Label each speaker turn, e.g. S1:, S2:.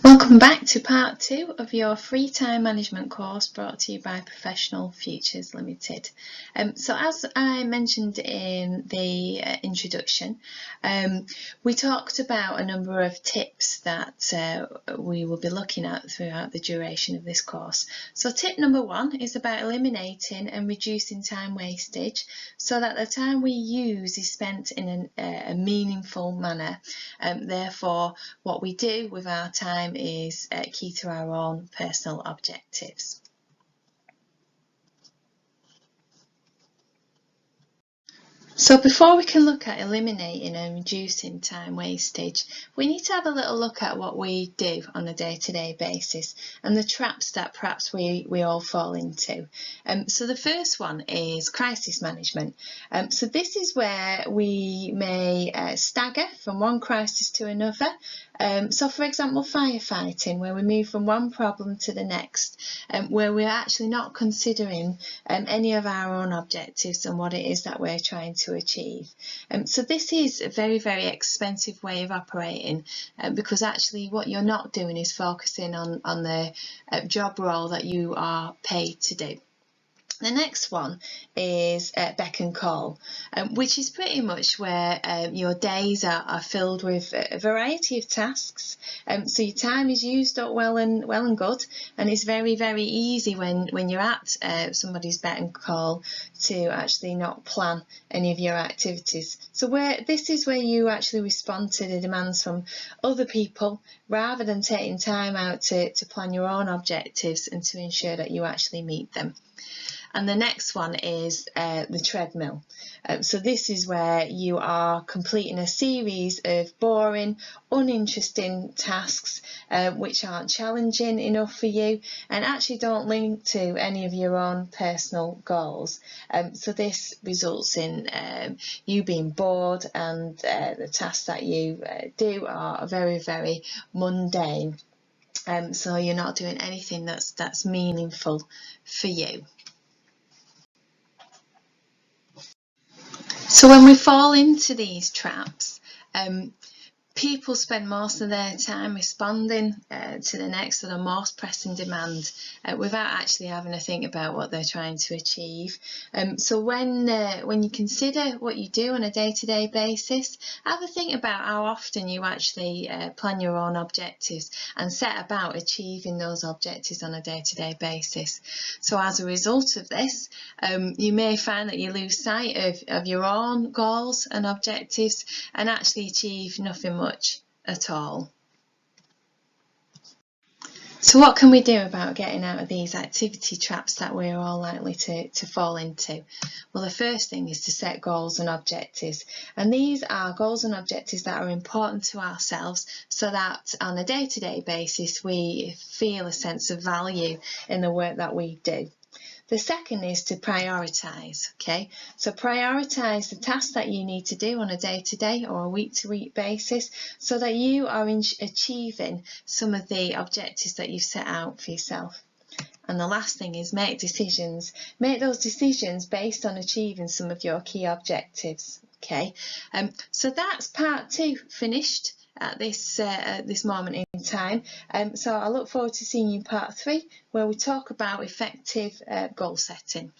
S1: Welcome back to part 2 of your free time management course brought to you by Professional Futures Limited. So as I mentioned in the introduction, we talked about a number of tips that we will be looking at throughout the duration of this course. So tip number 1 is about eliminating and reducing time wastage so that the time we use is spent in a meaningful manner. Therefore, what we do with our time is key to our own personal objectives. So before we can look at eliminating and reducing time wastage, we need to have a little look at what we do on a day-to-day basis and the traps that perhaps we all fall into. So the first one is crisis management. So this is where we may stagger from one crisis to another. So for example, firefighting, where we move from one problem to the next, where we're actually not considering any of our own objectives and what it is that we're trying to achieve. So this is a very, very expensive way of operating because actually what you're not doing is focusing on the job role that you are paid to do. The next one is Beck and Call, which is pretty much where your days are filled with a variety of tasks. So your time is used up well and good, and it's very, very easy when you're at somebody's Beck and Call to actually not plan any of your activities. So this is where you actually respond to the demands from other people rather than taking time out to plan your own objectives and to ensure that you actually meet them. And the next one is the treadmill. So this is where you are completing a series of boring, uninteresting tasks which aren't challenging enough for you and actually don't link to any of your own personal goals. So this results in you being bored and the tasks that you do are very, very mundane. So you're not doing anything that's meaningful for you. So when we fall into these traps, people spend most of their time responding to the next or the most pressing demand without actually having to think about what they're trying to achieve. So when you consider what you do on a day-to-day basis, have a think about how often you actually plan your own objectives and set about achieving those objectives on a day-to-day basis. So as a result of this, you may find that you lose sight of your own goals and objectives and actually achieve nothing much at all. So what can we do about getting out of these activity traps that we're all likely to fall into? Well, the first thing is to set goals and objectives, and these are goals and objectives that are important to ourselves so that on a day-to-day basis we feel a sense of value in the work that we do. The second is to prioritise, okay? So prioritise the tasks that you need to do on a day-to-day or a week-to-week basis so that you are achieving some of the objectives that you've set out for yourself. And the last thing is make decisions. Make those decisions based on achieving some of your key objectives, okay? So that's part 2 finished at this moment in time. So I look forward to seeing you in part 3 where we talk about effective goal setting.